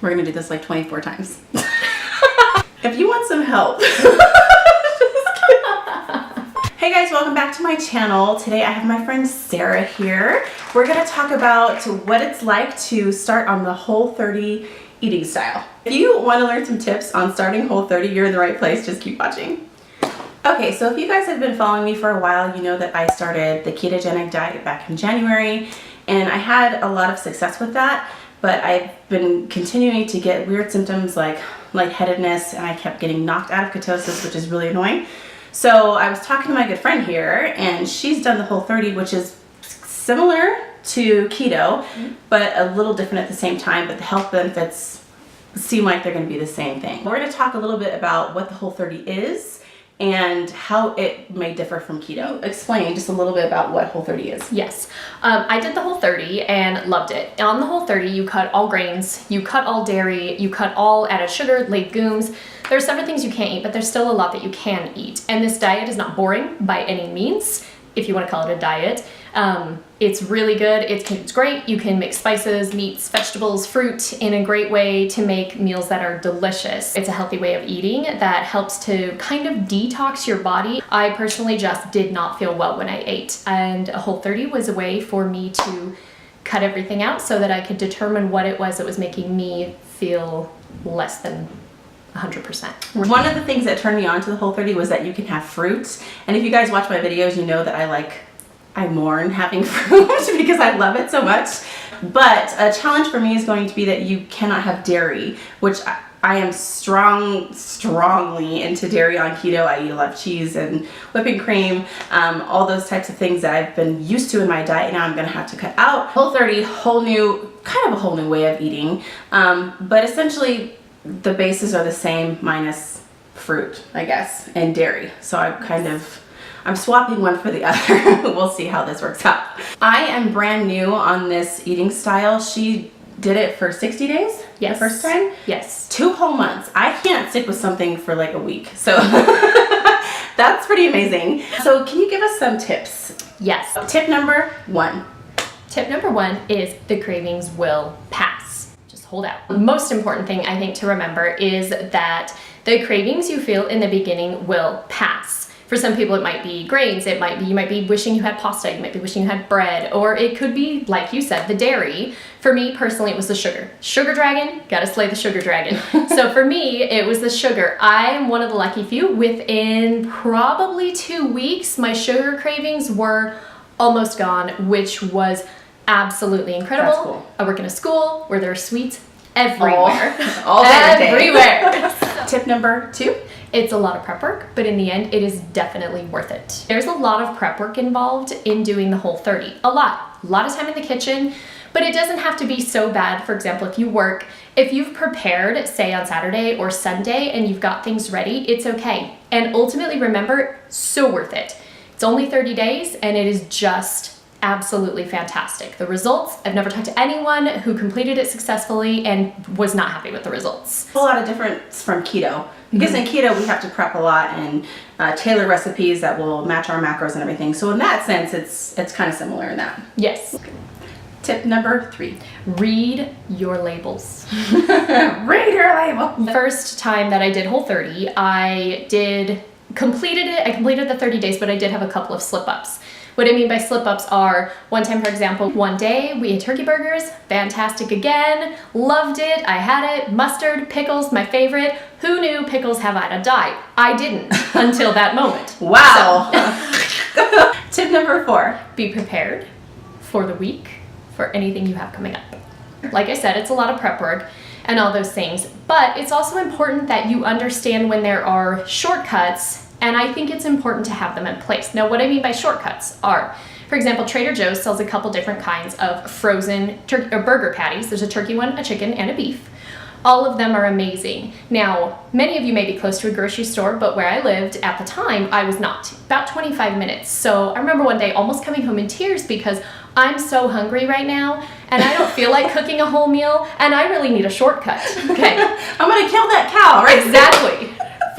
We're gonna do this like 24 times. If you want some help. Hey guys, welcome back to my channel. Today I have my friend Sarah here. We're gonna talk about what it's like to start on the Whole30 eating style. If you wanna learn some tips on starting Whole30, you're in the right place, just keep watching. Okay, so if you guys have been following me for a while, you know that I started the ketogenic diet back in January, and I had a lot of success with that, but I've been continuing to get weird symptoms like lightheadedness, and I kept getting knocked out of ketosis, which is really annoying. So I was talking to my good friend here, and she's done the Whole30, which is similar to keto, but a little different at the same time, but the health benefits seem like they're gonna be the same thing. We're gonna talk a little bit about what the Whole30 is and how it may differ from keto. Explain just a little bit about what Whole30 is. Yes, I did the Whole30 and loved it. On the Whole30, you cut all grains, you cut all dairy, you cut all added sugar, legumes. There's several things you can't eat, but there's still a lot that you can eat. And this diet is not boring by any means, if you want to call it a diet. It's really good. It's great. You can mix spices, meats, vegetables, fruit in a great way to make meals that are delicious. It's a healthy way of eating that helps to kind of detox your body. I personally just did not feel well when I ate, and a Whole30 was a way for me to cut everything out so that I could determine what it was that was making me feel less than 100%. One of the things that turned me on to the Whole30 was that you can have fruits. And if you guys watch my videos, you know that I mourn having fruit because I love it so much. But a challenge for me is going to be that you cannot have dairy, which I am strongly into dairy on keto. I eat a lot of cheese and whipping cream, all those types of things that I've been used to in my diet. Now I'm gonna have to cut out. Whole30, kind of a whole new way of eating. But essentially the bases are the same minus fruit, I guess, and dairy. So I'm swapping one for the other. We'll see how this works out. I am brand new on this eating style. She did it for 60 days? Yes. The first time? Yes. 2 whole months. I can't stick with something for like a week. So that's pretty amazing. So can you give us some tips? Yes. Tip number 1. Tip number 1 is the cravings will pass. Just hold out. The most important thing I think to remember is that the cravings you feel in the beginning will pass. For some people, it might be grains. You might be wishing you had pasta. You might be wishing you had bread, or it could be, like you said, the dairy. For me personally, it was the sugar. Sugar dragon, gotta slay the sugar dragon. So for me, it was the sugar. I am one of the lucky few. Within probably 2 weeks, my sugar cravings were almost gone, which was absolutely incredible. That's cool. I work in a school where there are sweets everywhere. All day. Everywhere. Tip number 2. It's a lot of prep work, but in the end, it is definitely worth it. There's a lot of prep work involved in doing the Whole30. A lot of time in the kitchen, but it doesn't have to be so bad. For example, if you've prepared, say on Saturday or Sunday, and you've got things ready, it's okay. And ultimately, remember, so worth it. It's only 30 days, and it is just absolutely fantastic. The results, I've never talked to anyone who completed it successfully and was not happy with the results. A lot of difference from keto. Because in keto, we have to prep a lot and tailor recipes that will match our macros and everything. So in that sense, it's kind of similar in that. Yes. Okay. Tip number 3. Read your labels. Read your label. First time that I did Whole30, I completed it. I completed the 30 days, but I did have a couple of slip-ups. What I mean by slip-ups are, one time, for example, one day we had turkey burgers, fantastic again, loved it, I had it, mustard, pickles, my favorite. Who knew pickles have had a diet? I didn't until that moment. Wow. So. Tip number 4. Be prepared for the week, for anything you have coming up. Like I said, it's a lot of prep work and all those things, but it's also important that you understand when there are shortcuts. And I think it's important to have them in place. Now, what I mean by shortcuts are, for example, Trader Joe's sells a couple different kinds of frozen burger patties. There's a turkey one, a chicken, and a beef. All of them are amazing. Now, many of you may be close to a grocery store, but where I lived at the time, I was not. About 25 minutes. So I remember one day almost coming home in tears because I'm so hungry right now, and I don't feel like cooking a whole meal, and I really need a shortcut. Okay. I'm gonna kill that cow, right? Exactly.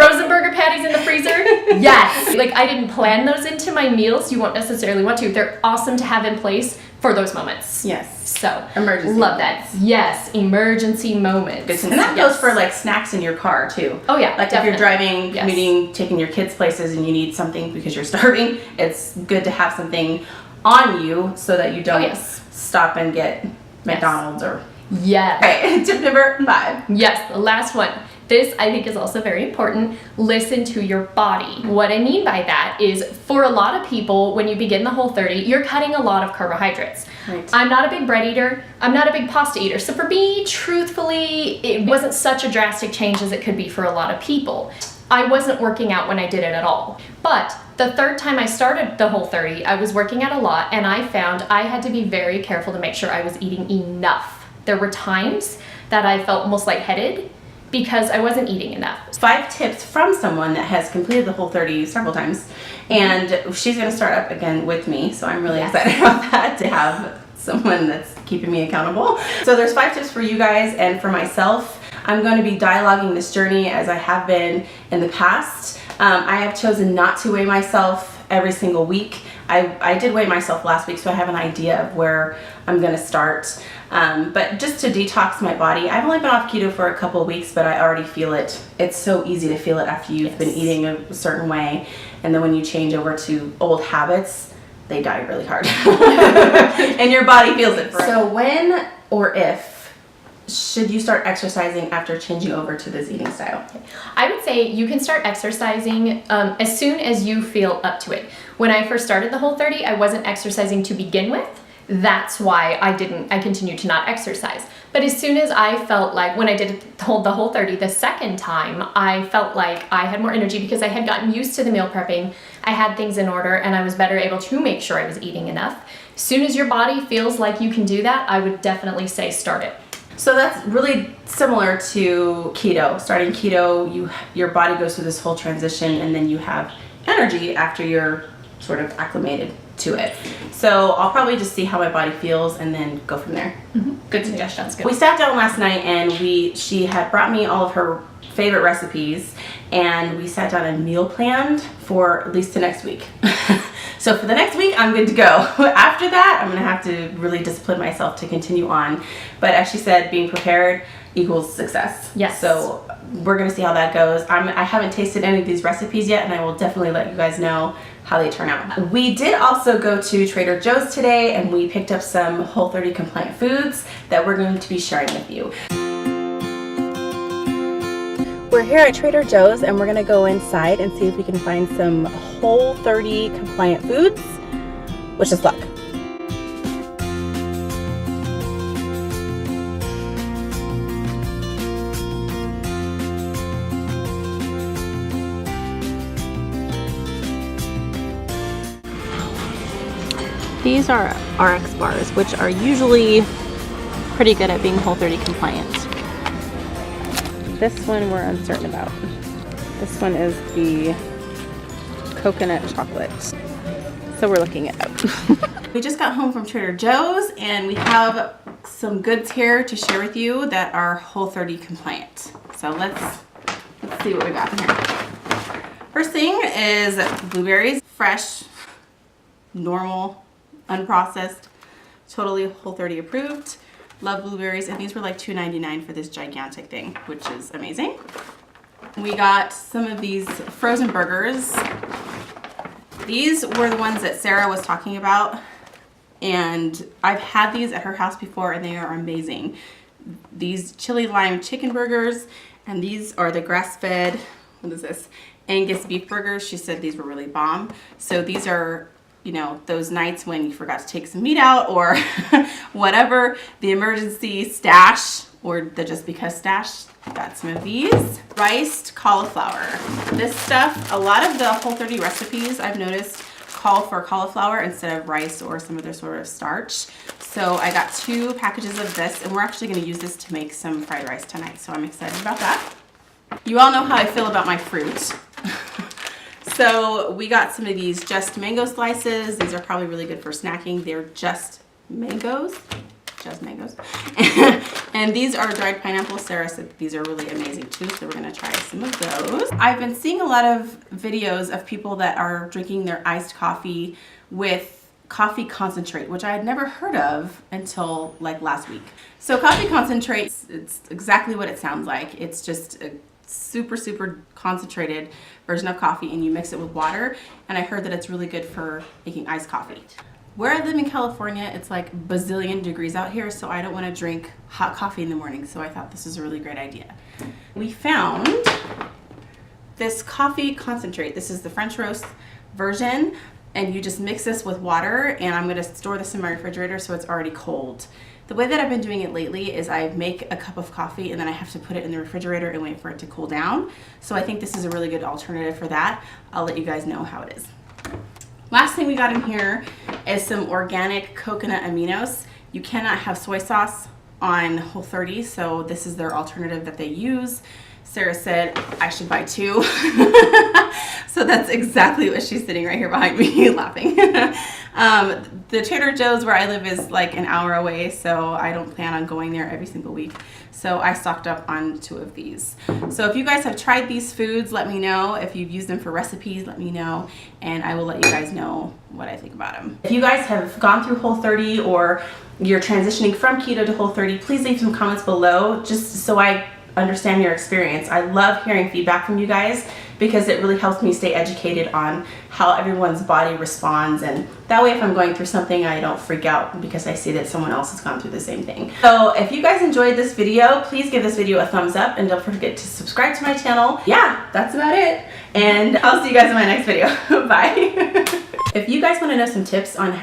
Frozen burger patties in the freezer? Yes. Like, I didn't plan those into my meals. You won't necessarily want to. They're awesome to have in place for those moments. Yes. So, Emergency love moments. that. Yes, emergency moments. And that goes for like snacks in your car too. Oh yeah, Like definitely. if you're driving, Yes. commuting, taking your kids places and you need something because you're starving, it's good to have something on you so that you don't yes. stop and get McDonald's or... Yes. Okay, tip number 5. Yes, the last one. This, I think, is also very important. Listen to your body. What I mean by that is, for a lot of people, when you begin the Whole30, you're cutting a lot of carbohydrates. Right. I'm not a big bread eater. I'm not a big pasta eater. So for me, truthfully, it wasn't such a drastic change as it could be for a lot of people. I wasn't working out when I did it at all. But the third time I started the Whole30, I was working out a lot, and I found I had to be very careful to make sure I was eating enough. There were times that I felt almost lightheaded because I wasn't eating enough. 5 tips from someone that has completed the Whole30 several times, and she's going to start up again with me, so I'm really Yes. excited about that, to have someone that's keeping me accountable. So there's 5 tips for you guys and for myself. I'm going to be dialoguing this journey as I have been in the past. I have chosen not to weigh myself every single week. I did weigh myself last week, so I have an idea of where I'm going to start. But just to detox my body, I've only been off keto for a couple of weeks, but I already feel it. It's so easy to feel it after you've been eating a certain way. And then when you change over to old habits, they die really hard. And your body feels it forever. So when or if should you start exercising after changing over to this eating style? I would say you can start exercising as soon as you feel up to it. When I first started the Whole30, I wasn't exercising to begin with. That's why I continued to not exercise. But as soon as I felt like, when I did the Whole30 the second time, I felt like I had more energy because I had gotten used to the meal prepping. I had things in order and I was better able to make sure I was eating enough. As soon as your body feels like you can do that, I would definitely say start it. So that's really similar to keto. Starting keto, your body goes through this whole transition and then you have energy after you're sort of acclimated to it. So I'll probably just see how my body feels and then go from there. Mm-hmm. Good suggestion. That's good. We sat down last night and she had brought me all of her favorite recipes and we sat down and meal planned for at least the next week. So for the next week, I'm good to go. After that, I'm gonna have to really discipline myself to continue on. But as she said, being prepared equals success. Yes. So we're gonna see how that goes. I haven't tasted any of these recipes yet, and I will definitely let you guys know how they turn out. We did also go to Trader Joe's today, and we picked up some Whole30 compliant foods that we're going to be sharing with you. We're here at Trader Joe's and we're gonna go inside and see if we can find some Whole30 compliant foods. Wish us luck. These are RX bars, which are usually pretty good at being Whole30 compliant. This one we're uncertain about. This one is the coconut chocolate. So we're looking it up. We just got home from Trader Joe's and we have some goods here to share with you that are Whole30 compliant. So let's see what we got in here. First thing is blueberries, fresh, normal, unprocessed, totally Whole30 approved. Love blueberries, and these were like $2.99 for this gigantic thing, which is amazing. We got some of these frozen burgers. These were the ones that Sarah was talking about, and I've had these at her house before and they are amazing. These chili lime chicken burgers, and these are the grass-fed, what is this, Angus beef burgers. She said these were really bomb. So these are, you know, those nights when you forgot to take some meat out or whatever, the emergency stash or the just because stash. Got some of these. Riced cauliflower. This stuff, a lot of the Whole30 recipes I've noticed call for cauliflower instead of rice or some other sort of starch. So I got 2 packages of this and we're actually gonna use this to make some fried rice tonight. So I'm excited about that. You all know how I feel about my fruit. So we got some of these just mango slices. These are probably really good for snacking. They're just mangoes. just mangoes. And these are dried pineapples. Sarah said these are really amazing too, so we're gonna try some of those. I've been seeing a lot of videos of people that are drinking their iced coffee with coffee concentrate, which I had never heard of until like last week. So coffee concentrate, it's exactly what it sounds like. It's just a super concentrated version of coffee, and you mix it with water, and I heard that it's really good for making iced coffee. Where I live in California, it's like bazillion degrees out here, so I don't want to drink hot coffee in the morning, so I thought this is a really great idea. We found this coffee concentrate. This is the French roast version, and you just mix this with water, and I'm going to store this in my refrigerator so it's already cold. The way that I've been doing it lately is I make a cup of coffee and then I have to put it in the refrigerator and wait for it to cool down. So I think this is a really good alternative for that. I'll let you guys know how it is. Last thing we got in here is some organic coconut aminos. You cannot have soy sauce on Whole30, so this is their alternative that they use. Sarah said I should buy 2. So that's exactly what she's sitting right here behind me laughing. The Trader Joe's where I live is like an hour away, so I don't plan on going there every single week. So I stocked up on 2 of these. So if you guys have tried these foods, let me know. If you've used them for recipes, let me know, and I will let you guys know what I think about them. If you guys have gone through Whole30 or you're transitioning from keto to Whole30, please leave some comments below just so I understand your experience. I love hearing feedback from you guys because it really helps me stay educated on how everyone's body responds, and that way if I'm going through something I don't freak out because I see that someone else has gone through the same thing. So if you guys enjoyed this video, please give this video a thumbs up and don't forget to subscribe to my channel. Yeah, that's about it, and I'll see you guys in my next video. Bye. If you guys want to know some tips on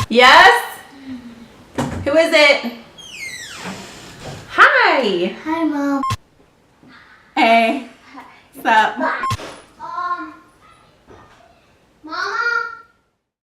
Yes? Who is it? Hi. Hi, Mom. Hey. What's up?